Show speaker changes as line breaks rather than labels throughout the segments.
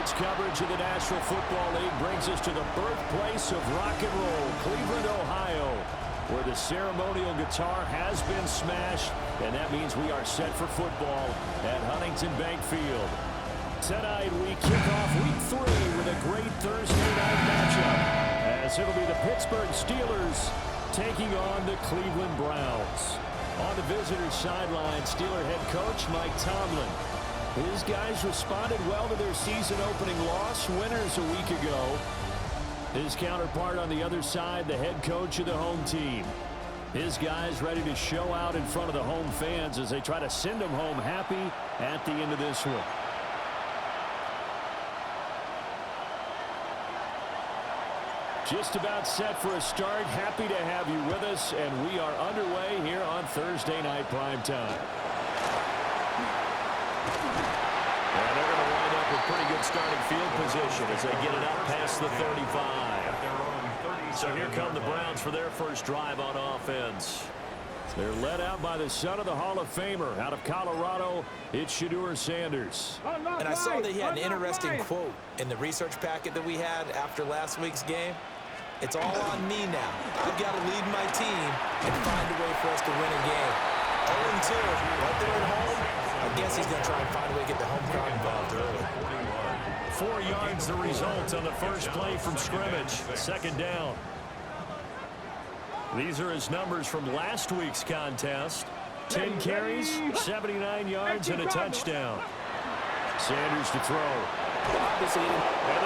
Sports coverage of the National Football League brings us to the birthplace of rock and roll, Cleveland, Ohio, where the ceremonial guitar has been smashed, and that means we are set for football at Huntington Bank Field. Tonight we kick off Week 3 with a great Thursday night matchup, as it'll be the Pittsburgh Steelers taking on the Cleveland Browns. On the visitors' sideline, Steeler head coach Mike Tomlin. His guys responded well to their season-opening loss winners a week ago. His counterpart on the other side, the head coach of the home team. His guys ready to show out in front of the home fans as they try to send them home happy at the end of this one. Just about set for a start. Happy to have you with us, and we are underway here on Thursday Night Primetime. And they're going to wind up with pretty good starting field position as they get it up past the 35. So here come the Browns for their first drive on offense. They're led out by the son of the Hall of Famer out of Colorado. It's Shedeur Sanders.
And I saw that he had an interesting quote in the research packet that we had after last week's game. It's all on me now. I've got to lead my team and find a way for us to win a game. 0-2, right there at home. I guess he's going to try and find a way to get the home crowd involved early.
4 yards the result on the first play from scrimmage. Second down. These are his numbers from last week's contest. 10 carries, 79 yards, and a touchdown. Sanders to throw. And the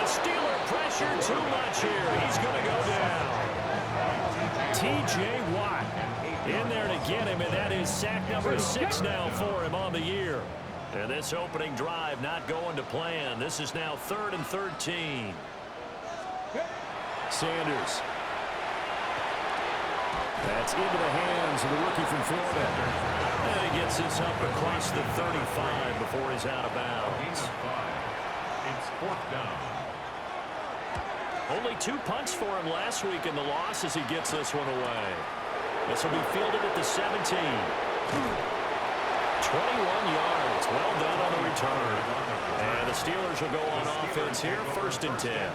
Steeler pressure too much here. He's going to go down. T.J. Watt in there to get him, and that is sack number 6 now for him on the year. And this opening drive not going to plan. This is now 3rd and 13. Sanders. That's into the hands of the rookie from Florida. And he gets this up across the 35 before he's out of bounds.
It's 4th down.
Only 2 punts for him last week in the loss as he gets this one away. This will be fielded at the 17. 21 yards. Well done on the return. And the Steelers will go on offense here, 1st and 10.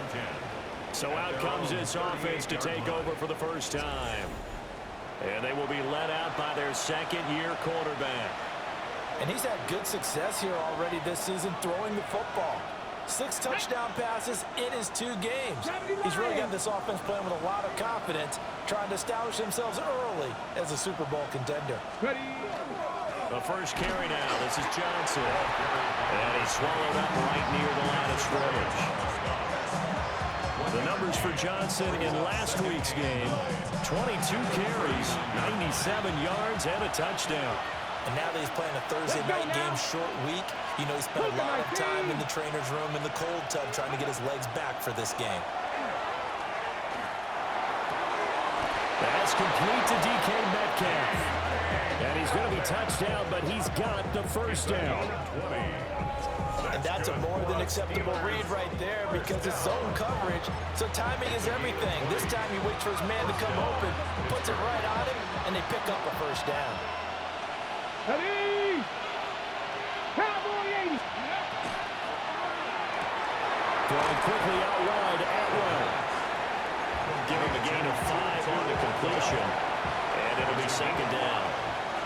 So out comes this offense to take over for the first time. And they will be led out by their second-year quarterback.
And he's had good success here already this season throwing the football. 6 touchdown passes in his 2 games. He's really got this offense playing with a lot of confidence, trying to establish themselves early as a Super Bowl contender.
The first carry now. This is Johnson. And he's swallowed up right near the line of scrimmage. The numbers for Johnson in last week's game, 22 carries, 97 yards, and a touchdown.
And now that he's playing a Thursday night game short week, you know he spent a lot of time in the trainer's room in the cold tub trying to get his legs back for this game.
That's complete to DK Metcalf. And he's going to be touched down, but he's got the first down.
And that's a more than acceptable read right there because it's zone coverage, so timing is everything. This time he waits for his man to come open, puts it right on him, and they pick up a first down.
Ready? Cowboy 80.
Throwing quickly out wide, Atwell. Give him a gain of 5 on the completion, and it'll be second down.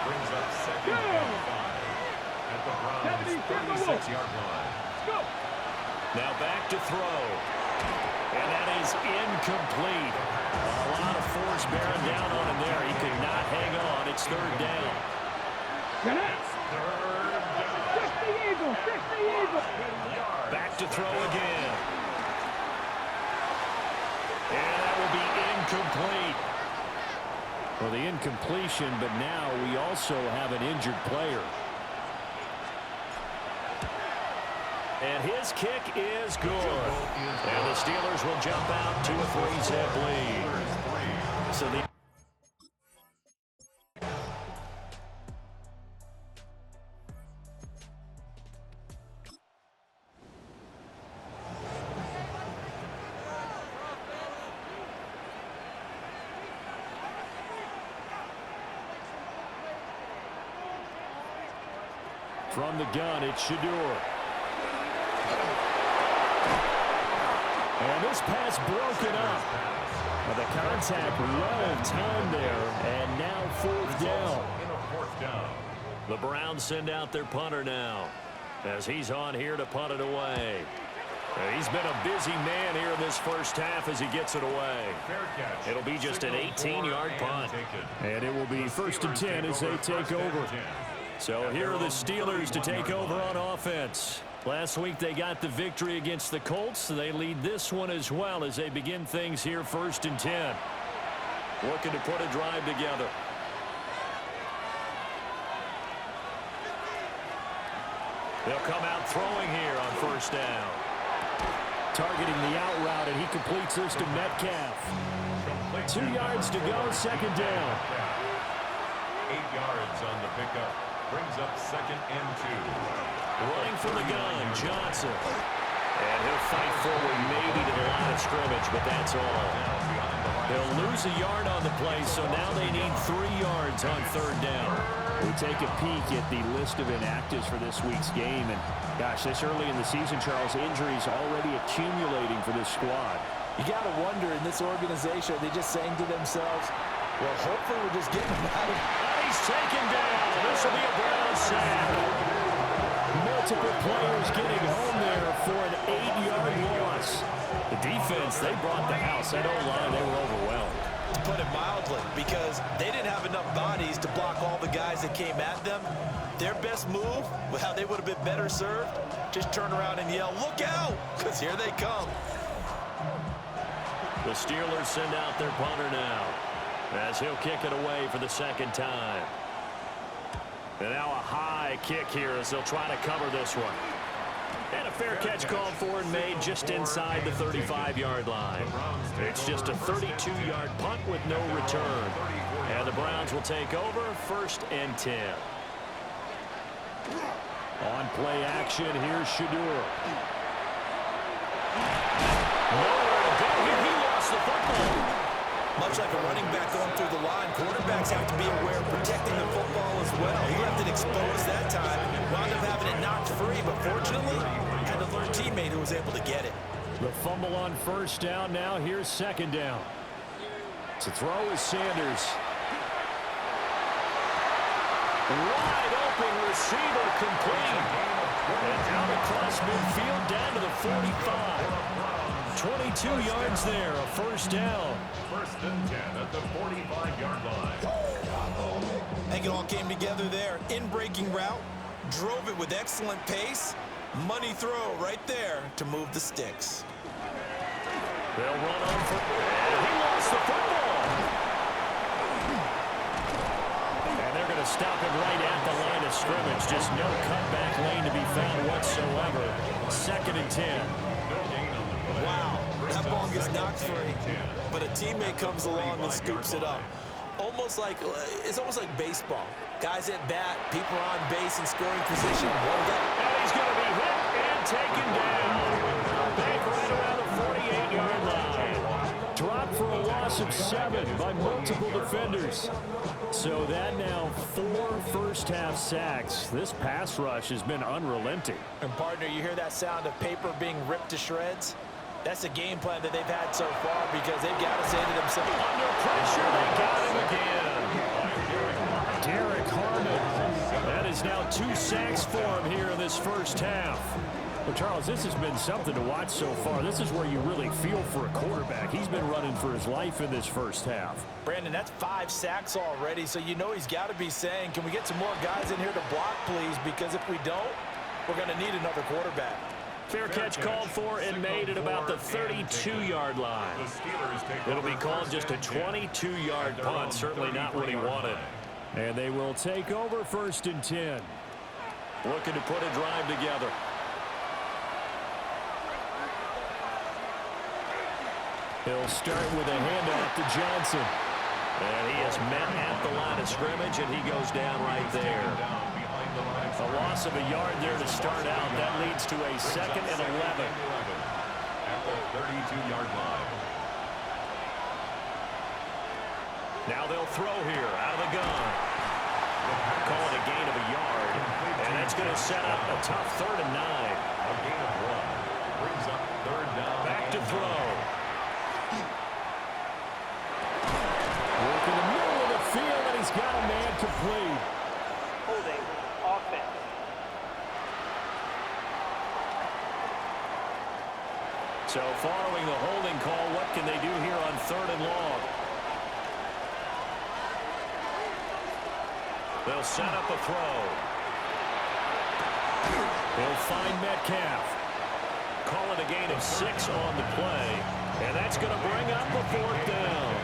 Brings up 2nd and 5 at the Browns' 36-yard line.
Now back to throw. And that is incomplete. A lot of force bearing down on him there. He could not hang on. It's 3rd down. Back to throw again. And that will be incomplete. Well, the incompletion, but now we also have an injured player. And his kick is good. And the Steelers will jump out to a 3-zip lead. So the from the gun, it's Shedeur. And this pass broken up. Well, the contact well timed there, and now fourth down. The Browns send out their punter now as he's on here to punt it away. He's been a busy man here in this first half as he gets it away. It'll be just an 18-yard punt. And it will be 1st and 10 as they take over. So here are the Steelers to take over on offense. Last week they got the victory against the Colts. So they lead this one as well as they begin things here 1st and 10. Looking to put a drive together. They'll come out throwing here on 1st down. Targeting the out route, and he completes this to Metcalf. 2 yards to go, 2nd down.
8 yards on the pickup. Brings up 2nd and 2.
Running from the gun, Johnson. And he'll fight forward maybe to the line of scrimmage, but that's all. They'll lose a yard on the play, so now they need 3 yards on 3rd down. We take a peek at the list of inactives for this week's game, and gosh, this early in the season, Charles, injuries already accumulating for this squad.
You got to wonder in this organization, are they just saying to themselves, well, hopefully we're just getting them out of...
And he's taken down. This will be a Browns sack. Multiple players getting home there for an 8-yard loss. The defense, they brought the house. That O-line, they were overwhelmed.
To put it mildly, because they didn't have enough bodies to block all the guys that came at them. Their best move, how they would have been better served, just turn around and yell, look out, because here they come.
The Steelers send out their punter now as he'll kick it away for the 2nd time. And now a high kick here as they'll try to cover this one. And a fair catch called for and made just inside the 35-yard line. It's just a 32-yard punt with no return. And the Browns will take over 1st and 10. On play action, here's Shadur. Nowhere to go here. He lost the football.
Much like a running back going through the line, quarterbacks have to be aware of protecting the football as well. He left it exposed that time, wound up having it knocked free, but fortunately, had a third teammate who was able to get it.
The fumble on 1st down now. Here's 2nd down. To throw is Sanders. Wide open receiver complete. And out across midfield down to the 45. 22 yards there, a 1st down.
1st and 10 at the 45-yard line.
I think it all came together there. In-breaking route, drove it with excellent pace. Money throw right there to move the sticks.
They'll run on for... And he lost the football. And they're going to stop him right at the line of scrimmage. Just no cutback lane to be found whatsoever. 2nd and 10.
Wow, that ball gets knocked free, but a teammate comes along and scoops it up. It's almost like baseball. Guys at bat, people are on base in scoring position. One guy.
And he's going to be hit and taken down. Back right around the 48-yard line. Dropped for a loss of 7 by multiple defenders. So that now 4 first-half sacks. This pass rush has been unrelenting.
And partner, you hear that sound of paper being ripped to shreds? That's the game plan that they've had so far because they've got to say to themselves,
under pressure, they got him again. Derek Harmon. That is now 2 sacks for him here in this first half. Well, Charles, this has been something to watch so far. This is where you really feel for a quarterback. He's been running for his life in this first half.
Brandon, that's 5 sacks already, so you know he's got to be saying, can we get some more guys in here to block, please? Because if we don't, we're going to need another quarterback.
Fair catch called for and made at about the 32-yard line. It'll be called just a 22-yard punt. Certainly not what he wanted. And they will take over 1st and 10. Looking to put a drive together. He'll start with a handoff to Johnson. And he is met at the line of scrimmage, and he goes down right there. A loss of a yard there to start out. That leads to a 2nd and 11.
At the 32-yard line.
Now they'll throw here out of the gun. Call it a gain of a yard. And that's going to set up a tough 3rd and 9.
A gain of 1. Brings up 3rd down.
Back to throw. complete.
Holding offense.
So following the holding call, what can they do here on 3rd and long? They'll set up a throw. They'll find Metcalf. Call it a gain of 6 on the play. And that's going to bring up a 4th down.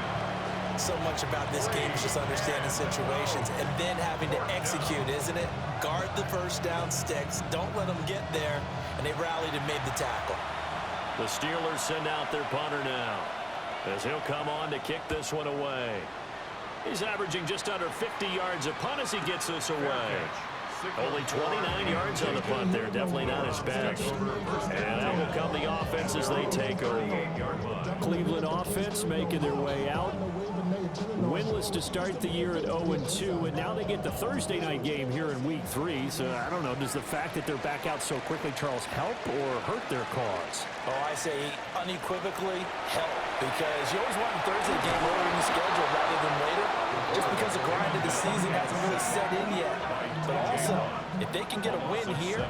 So much about this game is just understanding situations and then having to execute, isn't it? Guard the first down sticks. Don't let them get there. And they rallied and made the tackle.
The Steelers send out their punter now, as he'll come on to kick this one away. He's averaging just under 50 yards a punt as he gets this away. Only 29 yards on the punt there. Definitely not his best. And that will come the offense as they take over. Cleveland offense making their way out. Winless to start the year at 0-2, and now they get the Thursday night game here in Week 3. So I don't know, does the fact that they're back out so quickly, Charles, help or hurt their cause?
Oh, I say unequivocally help, because you always want a Thursday game earlier in the schedule rather than later, just because the grind of the season hasn't really set in yet. But also, if they can get a win here,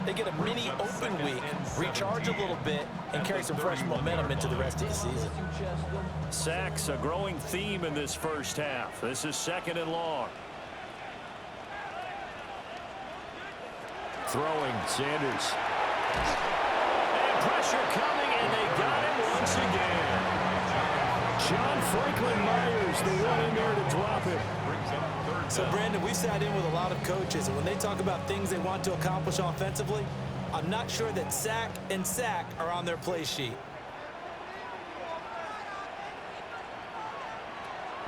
they get a mini open week, recharge a little bit, and carry some fresh momentum into the rest of the season.
Sacks, a growing theme in this first half. This is 2nd and long. Throwing, Sanders. And pressure coming, and they got him once again. John Franklin Myers, the one in there to drop it.
So, Brandon, we sat in with a lot of coaches, and when they talk about things they want to accomplish offensively, I'm not sure that sack and sack are on their play sheet.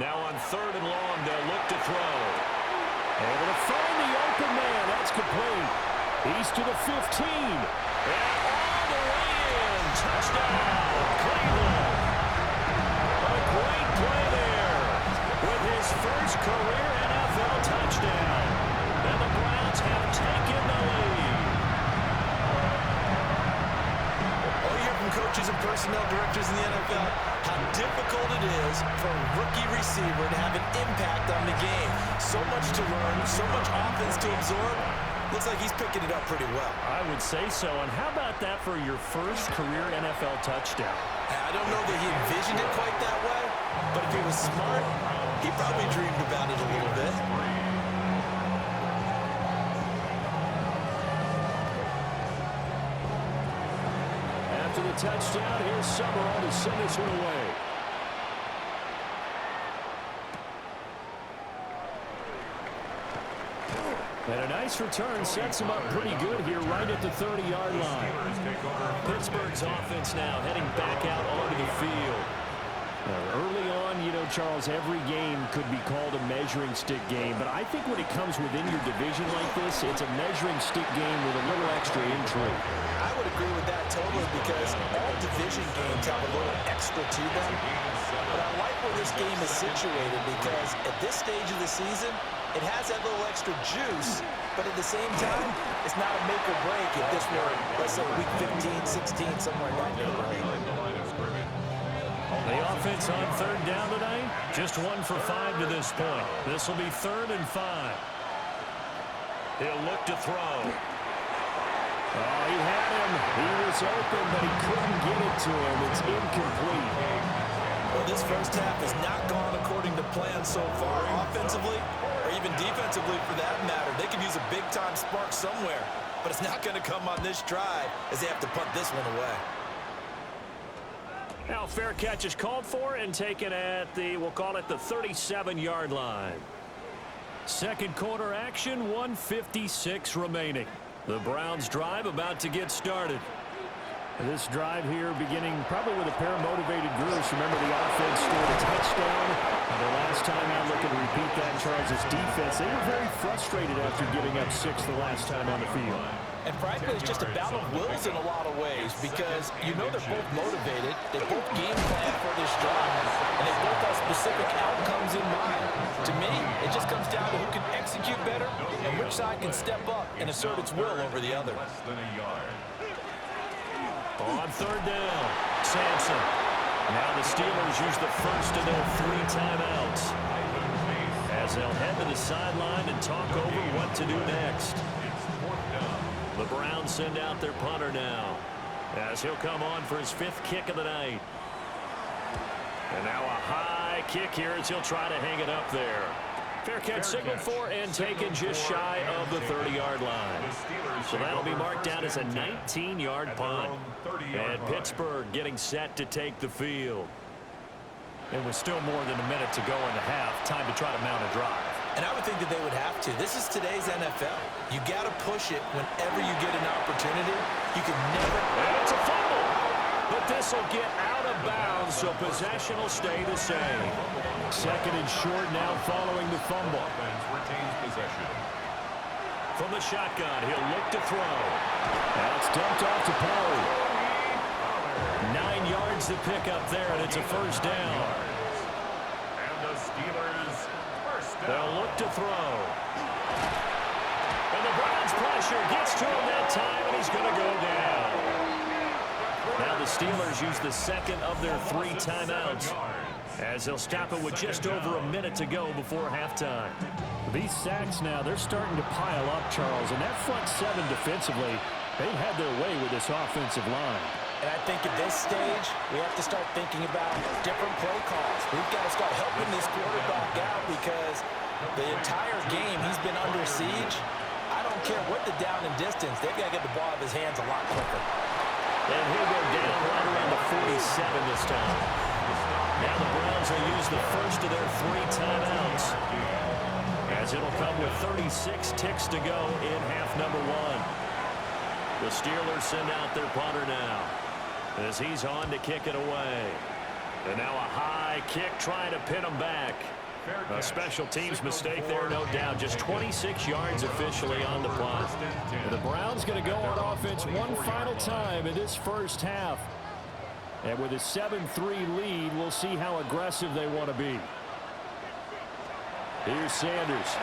Now on 3rd and long, they'll look to throw. Able to find the open man. That's complete. He's to the 15. And all the way in. Touchdown, Cleveland. A great play there with his first career NFL touchdown. And the Browns have taken the lead.
All you hear from coaches and personnel directors in the NFL, how difficult it is for a rookie receiver to have an impact on the game. So much to learn, so much offense to absorb. Looks like he's picking it up pretty well.
I would say so. And how about that for your first career NFL touchdown?
I don't know that he envisioned it quite that way, but if he was smart, he probably dreamed about it a little bit.
After the touchdown, here's Summerall to send this one away. And a nice return sets him up pretty good here right at the 30-yard line. Pittsburgh's offense now heading back out onto the field. Early on, you know, Charles, every game could be called a measuring stick game. But I think when it comes within your division like this, it's a measuring stick game with a little extra intrigue.
I would agree with that totally, because all division games have a little extra to them. But I like where this game is situated, because at this stage of the season, it has that little extra juice, but at the same time, it's not a make or break if this were, let's say, week 15, 16, somewhere in that neighborhood.
The offense on 3rd down tonight, just 1 for 5 to this point. This will be 3rd and 5. He'll look to throw. Oh, he had him. He was open, but he couldn't get it to him. It's incomplete.
Well, this first half has not gone according to plan so far, offensively or even defensively for that matter. They could use a big-time spark somewhere, but it's not going to come on this drive as they have to punt this one away.
Now fair catch is called for and taken at the, we'll call it the 37-yard line. Second quarter action, 1:56 remaining. The Browns drive about to get started. This drive here beginning probably with a pair of motivated groups. Remember, the offense scored a touchdown. And the last time I look and repeat that, Charles' defense, they were very frustrated after giving up 6 the last time on the field.
And frankly, it's just a battle of wills in a lot of ways, because you know they're both motivated, they both game plan for this drive, and they both have specific outcomes in mind. To me, it just comes down to who can execute better and which side can step up and assert its will over the other.
On 3rd down, Sampson. Now the Steelers use the first of their 3 timeouts. as they'll head to the sideline and talk over what to do next.
It's fourth down.
The Browns send out their punter now, as he'll come on for his 5th kick of the night. And now a high kick here as he'll try to hang it up there. Fair catch signaled for and taken just shy of the 30-yard line. So that'll be marked down as a 19-yard punt. And Pittsburgh getting set to take the field. And with still more than a minute to go in the half, time to try to mount a drive.
And I would think that they would have to. This is today's NFL. You got to push it whenever you get an opportunity. You can never...
And it's a fumble. But this will get out of bounds, so possession will stay the same. 2nd and short now following the fumble.
Offense retains possession.
From the shotgun, he'll look to throw. That's dumped off to Poe. 9 yards to pick up there, and it's a first down.
And the Steelers first down.
They'll look to throw. And the Browns pressure gets to him that time, and he's going to go down. Now the Steelers use the 2nd of their 3 timeouts, as they'll stop it with just over a minute to go before halftime. These sacks now, they're starting to pile up, Charles, and that front 7 defensively, they've had their way with this offensive line.
And I think at this stage, we have to start thinking about different play calls. We've got to start helping this quarterback out because the entire game he's been under siege. I don't care what the down and distance. They've got to get the ball out of his hands a lot quicker.
And he'll go down right around the 47 this time. Now the Browns will use the first of their 3 timeouts, as it'll come with 36 ticks to go in half number 1. The Steelers send out their punter now, as he's on to kick it away. And now a high kick trying to pin him back. A special teams mistake there, no doubt. Just 26 yards officially on the punt. And the Browns going to go on offense one final time in this first half. And with a 7-3 lead, we'll see how aggressive they want to be. Here's Sanders.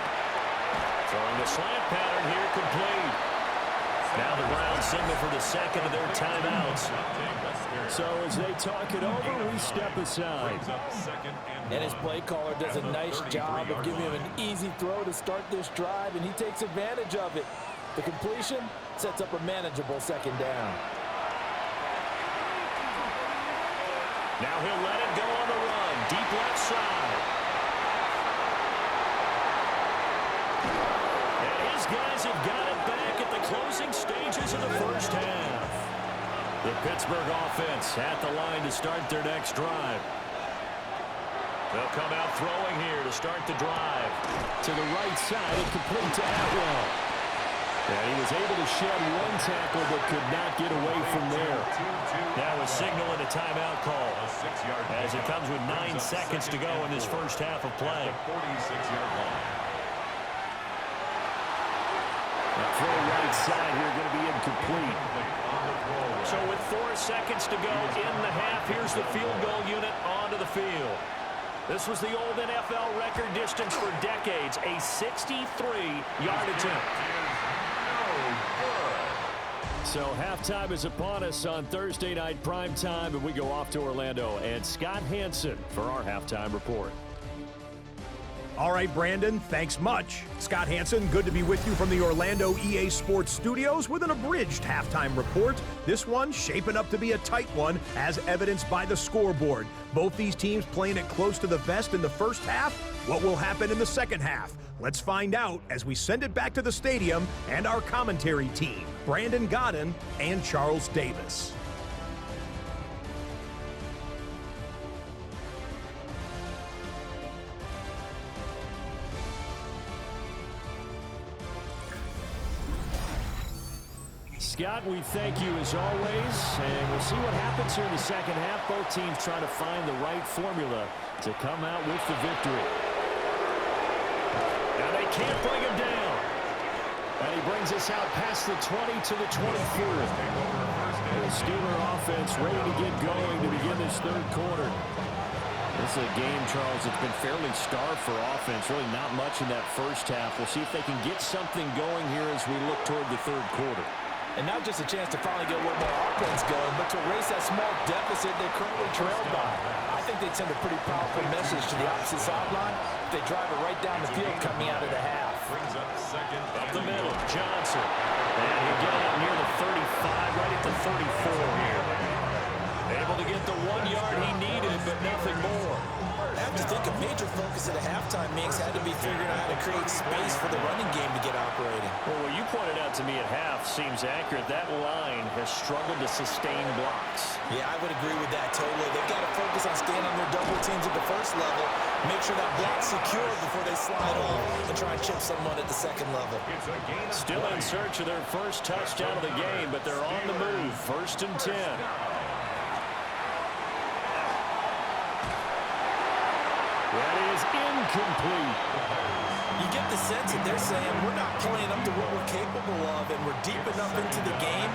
Throwing the slant pattern here, complete. Now the Browns signal for the 2nd of their timeouts. So as they talk it over, we step aside.
And his play caller does a nice job of giving him an easy throw to start this drive, and he takes advantage of it. The completion sets up a manageable 2nd down.
Now he'll let it go on the run. Deep left side. And his guys have got it back at the closing stages of the first half. The Pittsburgh offense at the line to start their next drive. They'll come out throwing here to start the drive. To the right side and complete to Atwell. And he was able to shed 1 tackle but could not get away from there. Now a signal and a timeout call, as it comes with 9 seconds to go in this first half of play.
46-yard line.
The throw right side here going to be incomplete. So with 4 seconds to go in the half, here's the field goal unit onto the field. This was the old NFL record distance for decades, a 63-yard attempt. So halftime is upon us on Thursday night primetime, and we go off to Orlando. And Scott Hansen for our halftime report.
All right, Brandon, thanks much. Scott Hansen, good to be with you from the Orlando EA Sports Studios with an abridged halftime report. This one shaping up to be a tight one, as evidenced by the scoreboard. Both these teams playing it close to the vest in the first half. What will happen in the second half? Let's find out as we send it back to the stadium and our commentary team, Brandon Godden and Charles Davis.
Scott, we thank you as always, and we'll see what happens here in the second half. Both teams trying to find the right formula to come out with the victory. Now they can't bring him down. And he brings us out past the 20 to the 24. The Steeler offense ready to get going to begin this third quarter. This is a game, Charles, that's been fairly starved for offense. Really not much in that first half. We'll see if they can get something going here as we look toward the third quarter.
And not just a chance to finally get a little more offense going, but to erase that small deficit they're currently trailed by. I think they'd send a pretty powerful message to the opposite sideline if they drive it right down the field coming out of the half.
Brings up second.
Up the middle, Johnson. And he'll get it near the 35, right at the 34 here. Able to get the 1 yard he needed, but nothing more.
I have to think a major focus at the halftime mix had to be figuring out how to create space for the running game to get operating.
Well, what you pointed out to me at half seems accurate. That line has struggled to sustain blocks.
Yeah, I would agree with that totally. They've got to focus on staying on their double teams at the first level, make sure that block's secure before they slide off and try and chip someone at the second level.
Still in search of their first touchdown of the game, but they're on the move. 1st and 10. That is incomplete.
You get the sense that they're saying we're not playing up to what we're capable of, and we're deep enough into the game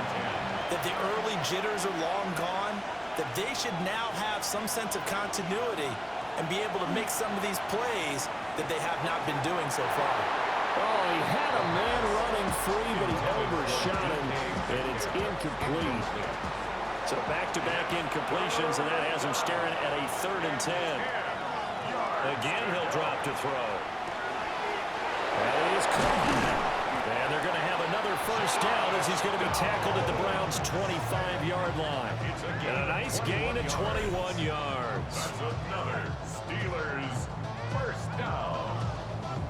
that the early jitters are long gone, that they should now have some sense of continuity and be able to make some of these plays that they have not been doing so far.
Oh, he had a man running free, but he overshot him, and it's incomplete. So back-to-back incompletions, and that has him staring at a 3rd and 10. Again, he'll drop to throw. That is caught. And they're going to have another first down as he's going to be tackled at the Browns' 25-yard line. And a nice gain of 21 yards.
That's another Steelers first down.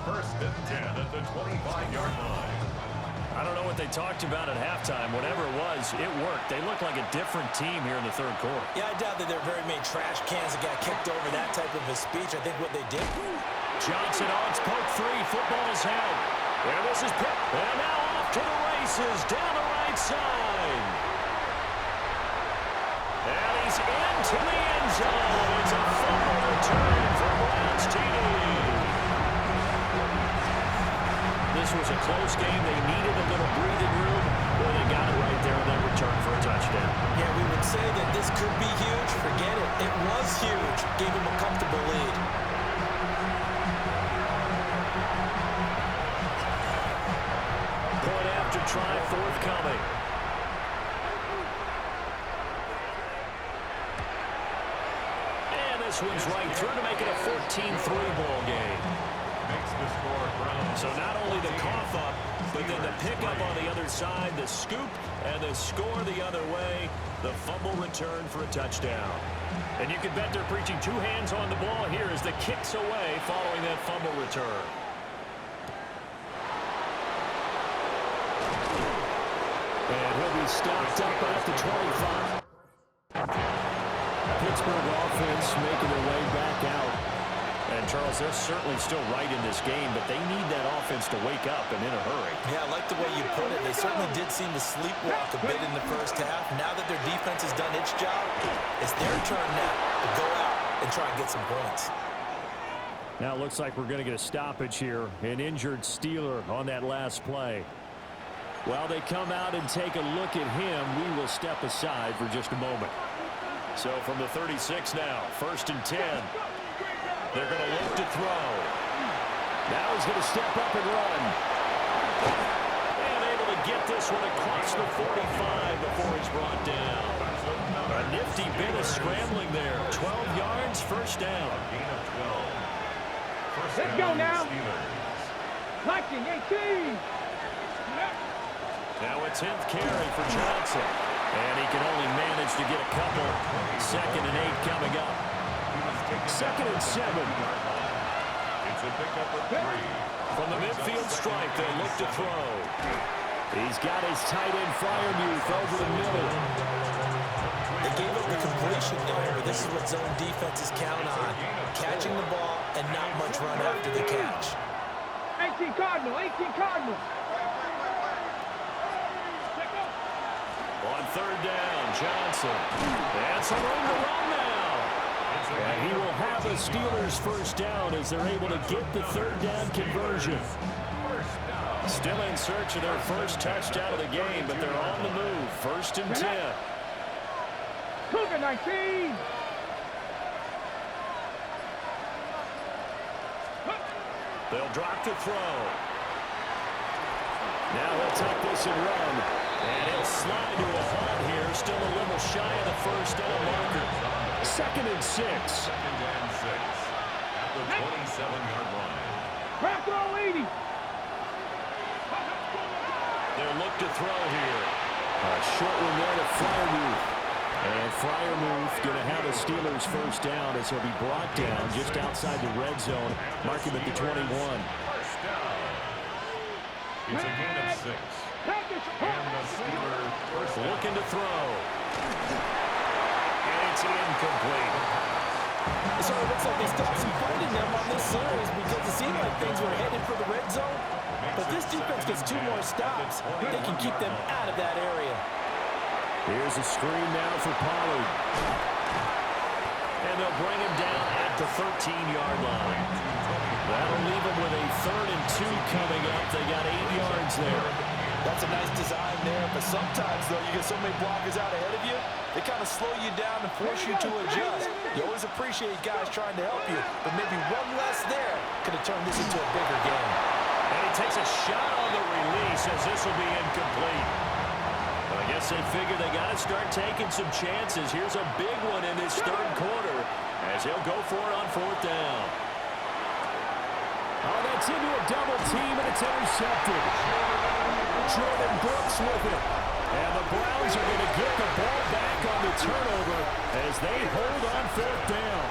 1st and 10 at the 25-yard line.
I don't know what they talked about at halftime. Whatever it was, it worked. They look like a different team here in the 3rd quarter.
Yeah, I doubt that there are very many trash cans that got kicked over that type of a speech. I think what they did.
Johnson on poke 3. Football's held. And this is picked. And now off to the races down the right side. And he's into the end zone. It's a fumble return for Browns TD. This was a close game. They needed a little breathing room. Well, they got it right there on that return for a touchdown.
Yeah, we would say that this could be huge. Forget it. It was huge. Gave him a comfortable lead.
Point after try forthcoming. And this one's right through to make it a 14-3 ball game.
Makes the score Browns.
So not only the cough up, but then the pickup on the other side, the scoop, and the score the other way, the fumble return for a touchdown. And you can bet they're preaching 2 hands on the ball here as the kick's away following that fumble return. And he'll be stopped up at the 25. Pittsburgh offense making their way back out. And, Charles, they're certainly still right in this game, but they need that offense to wake up and in a hurry.
Yeah, I like the way you put it. They certainly did seem to sleepwalk a bit in the first half. Now that their defense has done its job, it's their turn now to go out and try and get some points.
Now it looks like we're going to get a stoppage here. An injured Steeler on that last play. While they come out and take a look at him, we will step aside for just a moment. So from the 36 now, 1st and 10. They're going to look to throw. Now he's going to step up and run. And able to get this one across the 45 before he's brought down. A nifty bit of scrambling there. 12 yards, first down.
Gain of 12.
Let's go now. Clutching 18.
Now a 10th carry for Johnson. And he can only manage to get a couple. 2nd and 8 coming up. 2nd and 7.
It's a pickup of 3.
From the midfield stripe, they look to throw. He's got his tight end Fryermuth over the middle.
They gave up the completion there, but this is what zone defenses count on. Catching the ball and not much run after the catch.
18 Cardinal, 18 Cardinal.
On 3rd down, Johnson. That's a room to run now. And he will have a Steelers first down as they're able to get the 3rd down conversion. Still in search of their first touchdown of the game, but they're on the move. 1st and 10.
Cougar 19.
They'll drop to throw. Now he'll take this and run. And he'll slide to a halt here. Still a little shy of the first down marker. 2nd and 6.
2nd and 6 at the 27-yard line.
Back row 80.
They'll look to throw here. A short one there to Freiermuth. And Freiermuth going to have a Steelers first down as he'll be brought down just outside the red zone. Mark him at the 21.
First down. It's a gain of 6. And the Steelers first down.
Looking to throw. And it's incomplete.
So it looks like they stopped some fighting them on this series because it seemed like things were headed for the red zone. But this defense gets 2 more stops. They can keep them out of that area.
Here's a screen now for Pollard. And they'll bring him down at the 13-yard line. That'll leave him with a 3rd and 2 coming up. They got 8 yards there.
That's a nice design there, but sometimes, though, you get so many blockers out ahead of you, they kind of slow you down and force you to adjust. You always appreciate guys trying to help you, but maybe one less there could have turned this into a bigger game.
And he takes a shot on the release as this will be incomplete. But I guess they figure they got to start taking some chances. Here's a big one in this 3rd quarter as he'll go for it on 4th down. Oh, that's into a double team, and it's intercepted. Jordan Brooks with it. And the Browns are going to get the ball back on the turnover as they hold on 4th down.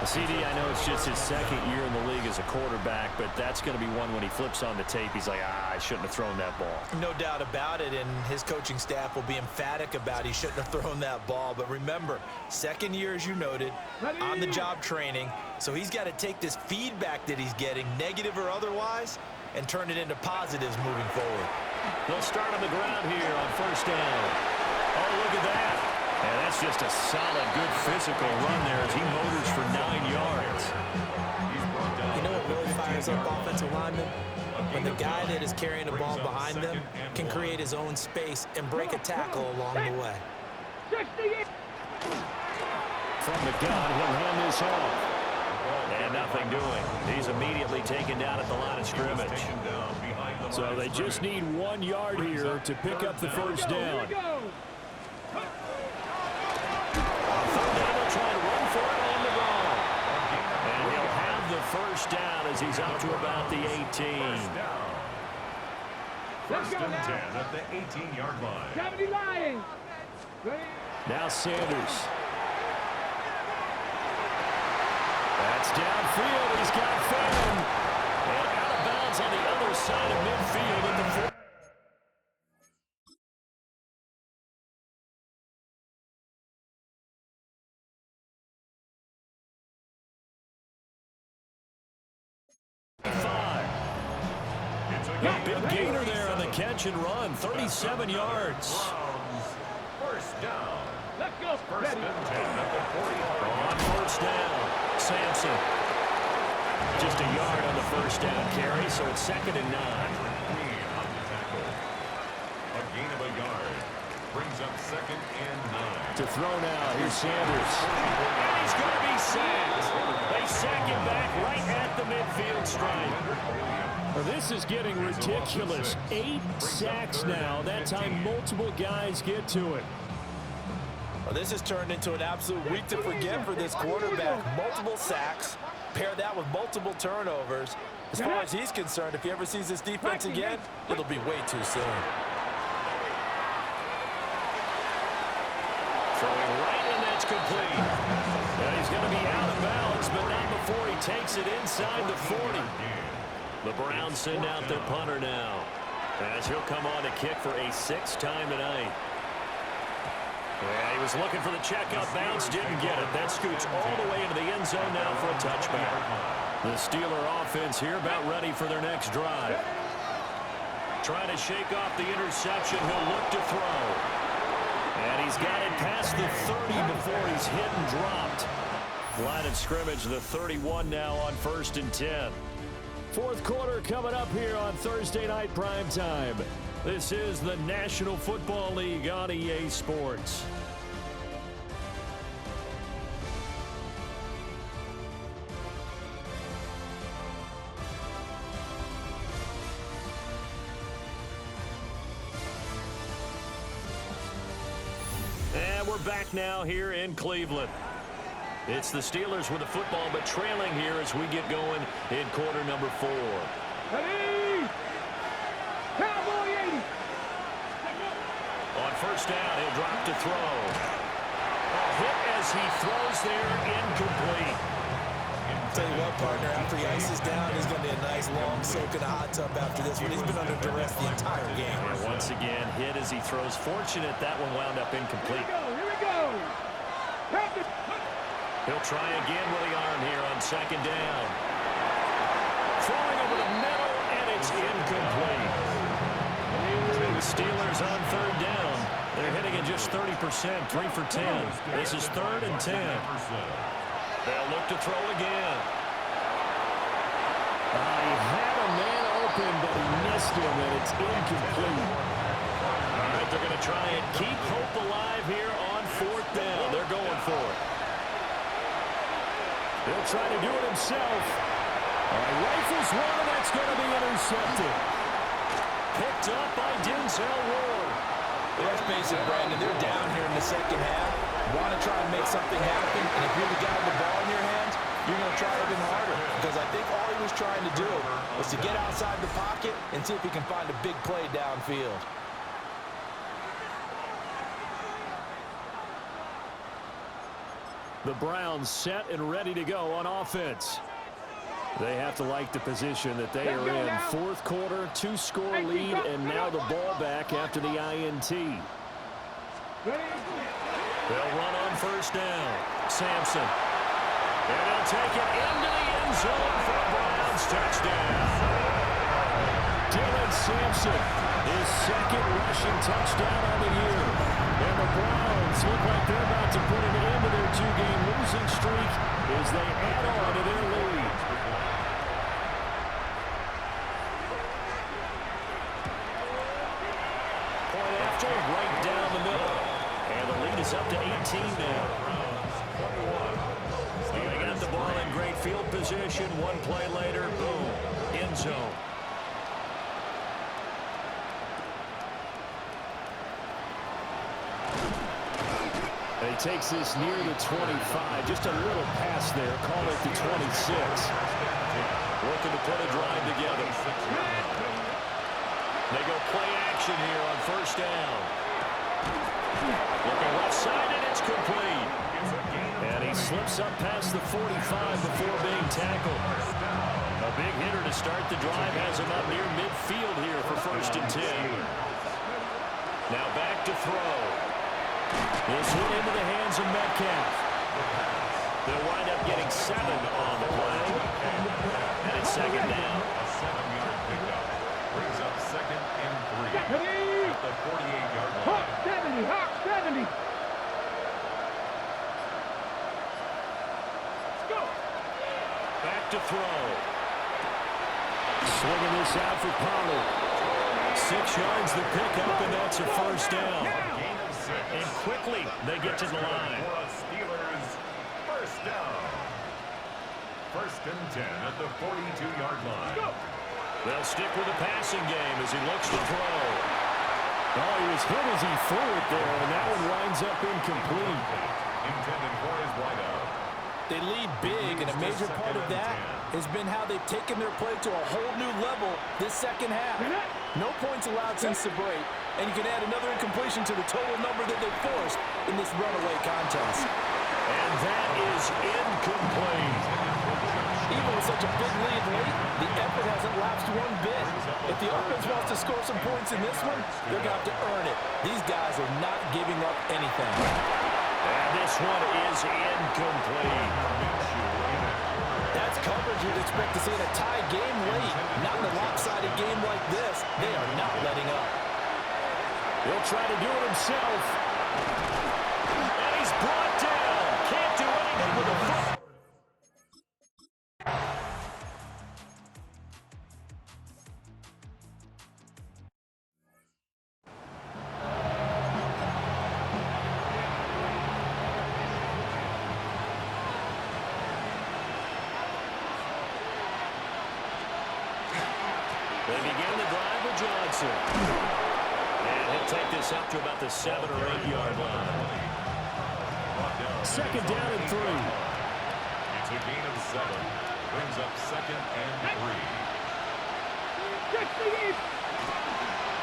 CD, I know it's just his 2nd year in the league as a quarterback, but that's going to be one when he flips on the tape. He's like, I shouldn't have thrown that ball.
No doubt about it, and his coaching staff will be emphatic about he shouldn't have thrown that ball. But remember, 2nd year, as you noted, on-the-job training, so he's got to take this feedback that he's getting, negative or otherwise, and turn it into positives moving forward.
They'll start on the ground here on 1st down. Oh, look at that. And that's just a solid, good physical run there as he motors for 9 yards.
You know what really fires up offensive linemen? When the guy that is carrying the ball behind them can create his own space and break a tackle along the way.
From the gun, he'll hand this off. And nothing doing. He's immediately taken down at the line of scrimmage. So they just need 1 yard here to pick up the first down. They'll try to run for it on the ball. And he'll have the first down as he's up to about the 18.
First and 10 at the 18-yard line.
70 Lions.
Now Sanders. That's downfield. He's got Fan. And out of bounds on the other side of midfield at the 4. A big gainer there on the catch and run. 37 yards.
First down.
Let's go.
First and 10 at the 40.
On first down, Sampson. Just a yard on the first down carry, so it's 2nd and 9.
Green on the tackle. A gain of a yard. Brings up 2nd and 9.
To throw now, here's Sanders. And he's going to be sacked. They sack him back right at the midfield stripe. This is getting ridiculous. 8 sacks now. That time multiple guys get to it.
Well, this has turned into an absolute week to forget for this quarterback. Multiple sacks. Pair that with multiple turnovers. As far as he's concerned, if he ever sees this defense again, it'll be way too soon.
Throwing right, and that's complete. And he's going to be out of bounds, but not before he takes it inside the 40. The Browns send out their punter now, as he'll come on to kick for a 6th time tonight. Yeah, he was looking for the checkout bounce, didn't get it. That scoots all the way into the end zone now for a touchback. The Steeler offense here about ready for their next drive. Trying to shake off the interception, he'll look to throw. And he's got it past the 30 before he's hit and dropped. Line of scrimmage, the 31 now on 1st and 10. 4th quarter coming up here on Thursday Night Primetime. This is the National Football League on EA Sports. we're back now here in Cleveland. It's the Steelers with the football, but trailing here as we get going in quarter number 4.
Ready? Cowboy 80.
On first down, he'll drop to throw. A hit as he throws there, incomplete.
Tell you what, partner, after he ices down, he's going to be a nice long soak in a hot tub after this one. He's been under duress the entire game.
And once again, hit as he throws. Fortunate that one wound up incomplete.
Here we go.
He'll try again with the arm here on second down. Throwing over the middle, and it's incomplete. The Steelers on third down. They're hitting at just 30%, 3 for 10. This is 3rd and 10. They'll look to throw again. He had a man open, but he missed him, and it's incomplete. All right, they're going to try and keep hope alive here on 4th down. They're going for it. He'll try to do it himself. Rifles one, and that's going to be intercepted. Picked up by Denzel Ward.
Let's face it, Brandon, they're down here in the second half. Want to try and make something happen, and if you're the guy with the ball in your hands, you're going to try even harder. Because I think all he was trying to do was to get outside the pocket and see if he can find a big play downfield.
The Browns set and ready to go on offense. They have to like the position that they are in. 4th quarter, 2-score lead, and now the ball back after the INT. They'll run on first down. Sampson. And he'll take it into the end zone for a Browns touchdown. Dylan Sampson, his 2nd rushing touchdown on the year. And the Browns look like they're about to put an end to their 2-game losing streak as they add on to their lead. Point after, right down the middle. And the lead is up to 18 now. They got the ball in great field position. One play later, boom, end zone. He takes this near the 25. Just a little pass there. Call it the 26. Looking to put a drive together. They go play action here on first down. Looking left side, and it's complete. And he slips up past the 45 before being tackled. A big hitter to start the drive has him up near midfield here for 1st and 10. Now back to throw. This one into the hands of Metcalf. They'll wind up getting 7 on the play. And it's second down.
A 7-yard pickup brings up 2nd and 3 at the 48-yard line.
Hawk 70, Hawk 70. Let's go.
Back to throw. Swinging this out for Pollard. 6 yards the pickup, and that's a first down. And quickly they get to the line.
Steelers first down. 1st and 10 at the 42-yard line.
They'll stick with the passing game as he looks to throw. Oh, he was hit as he threw it there, and that one winds up incomplete.
Intended for his wideout.
They lead big, and a major part of that has been how they've taken their play to a whole new level this second half. No points allowed since the break, and you can add another incompletion to the total number that they forced in this runaway contest.
And that is incomplete.
Even with such a big lead late, the effort hasn't lapsed one bit. If the offense wants to score some points in this one, they're going to have to earn it. These guys are not giving up anything.
And this one is incomplete.
That's coverage you'd expect to see in a tie game late. Not in a lopsided game like this. They are not letting up.
He'll try to do it himself. And he's brought down. Can't do anything with a foot. They begin the drive with Johnson. And he'll take this up to about the 7 or 8 yard line. Second down and 3.
It's a gain of 7. Brings up 2nd and 3.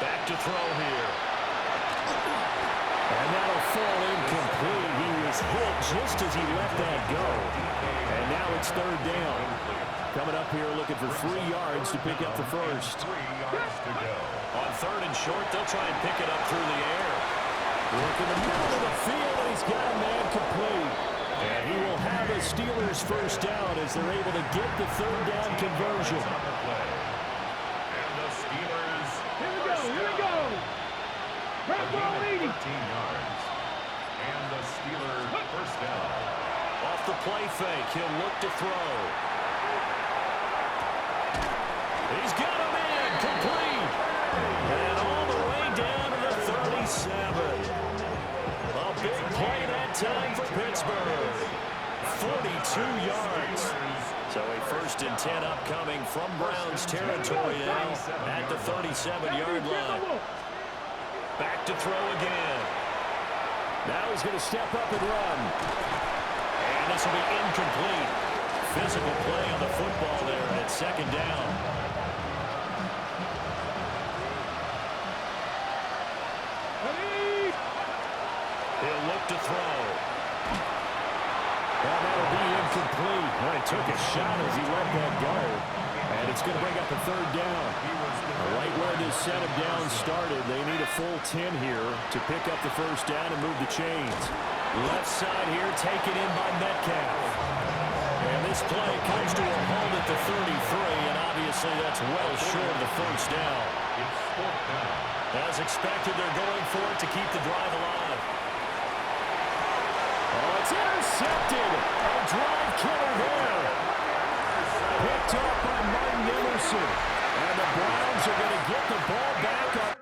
Back to throw here. And that'll fall incomplete. He was hit just as he let that go. And now it's 3rd down. Coming up here looking for 3 yards to pick up the first.
3 yards to go.
On 3rd and short, they'll try and pick it up through the air. Look in the middle of the field, and he's got a man complete. And he will have a Steelers first down as they're able to get the 3rd down conversion.
On the play. And the Steelers
Here we go. Grab ball 80.
13 yards. And the Steelers first down.
Off the play fake, he'll look to throw. He's got a man complete. And all the way down to the 37. A big play that time for Pittsburgh. 42 yards. So a 1st and 10 upcoming from Browns territory now at the 37-yard line. Back to throw again. Now he's going to step up and run. And this will be incomplete. Physical play on the football there at 2nd down. He'll look to throw. Well, that'll be incomplete. Well, he took a shot as he let that go. And it's going to bring up a 3rd down. Right where this set of downs started, they need a full 10 here to pick up the first down and move the chains. Left side here taken in by Metcalf. And this play comes to a halt at the 33, and obviously that's well short of the first down. As expected, they're going for it to keep the drive alive. Oh, it's intercepted. A drive killer there. Picked up by Martin Emerson. And the Browns are going to get the ball back up.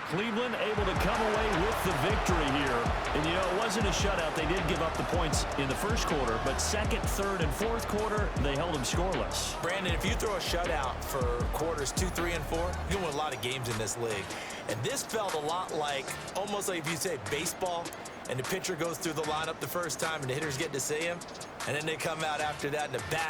Cleveland able to come away with the victory here. And, you know, it wasn't a shutout. They did give up the points in the first quarter, but 2nd, 3rd, and 4th quarter, they held them scoreless.
Brandon, if you throw a shutout for quarters 2, 3, and 4, you can win a lot of games in this league. And this felt a lot like, almost like if you say baseball, and the pitcher goes through the lineup the first time, and the hitters get to see him, and then they come out after that, and the bat